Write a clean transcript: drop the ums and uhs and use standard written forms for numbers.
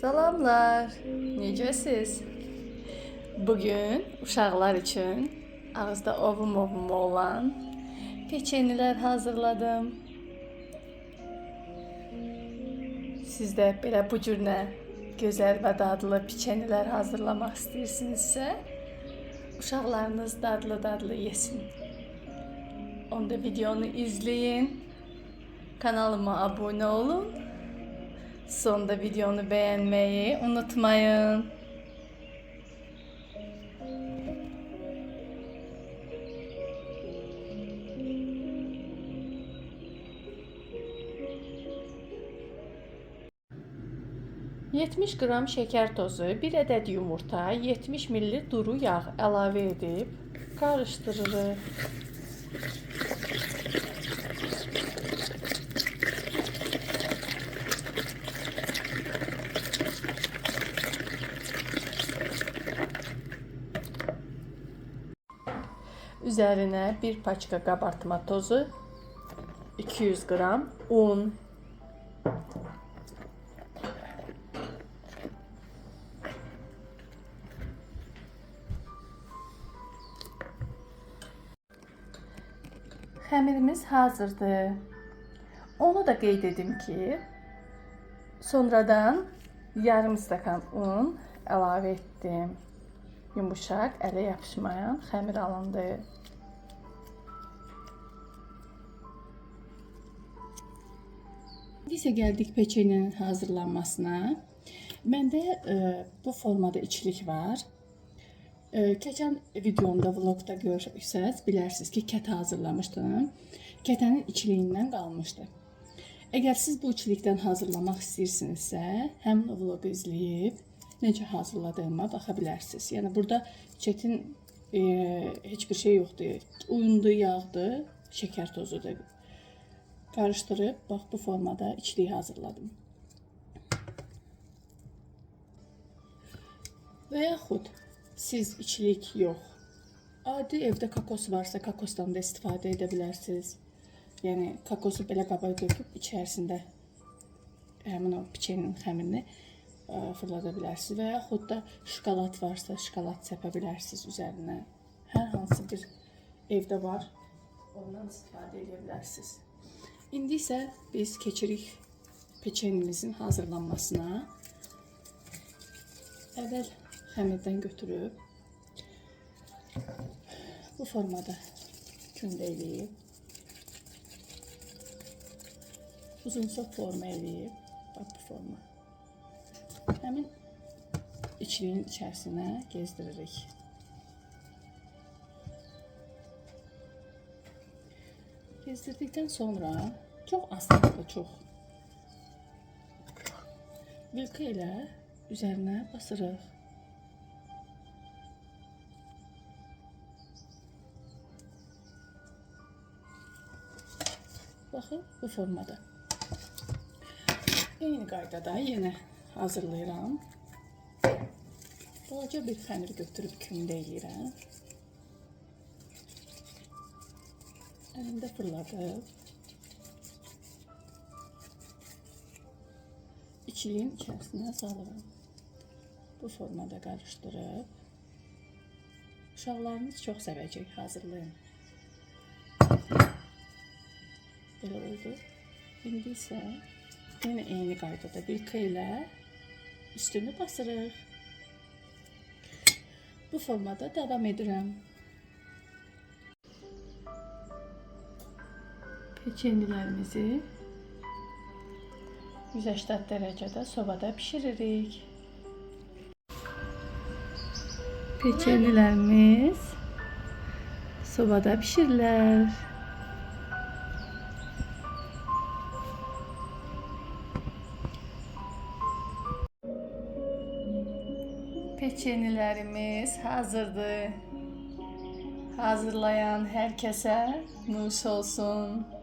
Salamlar, necəsiz? Bugün uşaqlar üçün ağızda ovum olan peçenilər hazırladım. Siz də belə bu cürnə gözəl və dadlı peçenilər hazırlamaq istəyirsinizsə, uşaqlarınız dadlı yesin. Onda videonu izləyin, kanalıma abunə olun. Sonda videonu beğenmeyi unutmayın. ...70 qram şeker tozu, 1 ədəd yumurta, 70 ml duru yağ əlavə edib qarışdırırıq. Üzerine bir paçka kabartma tozu, 200 gram un, xəmirimiz hazırdır. Onu da qeyd edim ki, sonradan yarım stakan un əlavə etdim. Yumuşak, ələ yapışmayan xəmir alındı. İndi isə gəldik peçenin hazırlanmasına. Məndə bu formada içilik var. Keçən videomda, vlogda görürsəz, bilərsiniz ki, kət hazırlamışdım. Kətənin içiliyindən qalmışdı. Əgər siz bu içilikdən hazırlamaq istəyirsinizsə, həmin o vlogu izləyib necə hazırladığıma baxa bilərsiniz. Yəni burada çetin heç bir şey yoxdur. Undu, yağdı, şeker tozu da karıştırıp bax bu formada içliği hazırladım. Və yaxud siz içlik yox, adi evdə kakos varsa kakosdan da istifadə edə bilərsiniz. Yəni kakosu belə qaba döküb içərisində həmin o peçenin xəmirini fırlada bilərsiniz. Və yaxud da şokolad varsa şokolad səpə bilərsiniz üzərinə. Hər hansı bir evdə var, ondan istifadə edə bilərsiniz. İndi isə biz keçirik peçenimizin hazırlanmasına. Əvvəl xəmirdən götürüb bu formada kündələyib, uzunsov forma eləyib, bax bu forma. Həmin içliğin içərisinə gezdiririk. Gezdirdikdən sonra çox asanlıqla, çox vilka ilə üzərinə basırıq. Baxın, bu formada. Eyni qaydada yenə hazırlayıram. Balaca bir xəmir götürüb kündələyirəm. Əlimdə fırladıb içiliğin içərisinə salıram. Bu formada qarışdırıb uşaqlarınız çox sevəcək, hazırlayın. Belə oldu. İndi isə yine eyni qaydada vilka ilə üstünü basırıq. Bu formada davam edirəm. Peçenilərimizi 180 derecede sobada pişiririk. Peçenilərimiz sobada pişirilər. Peçenilərimiz hazırdır. Hazırlayan herkese nuş olsun.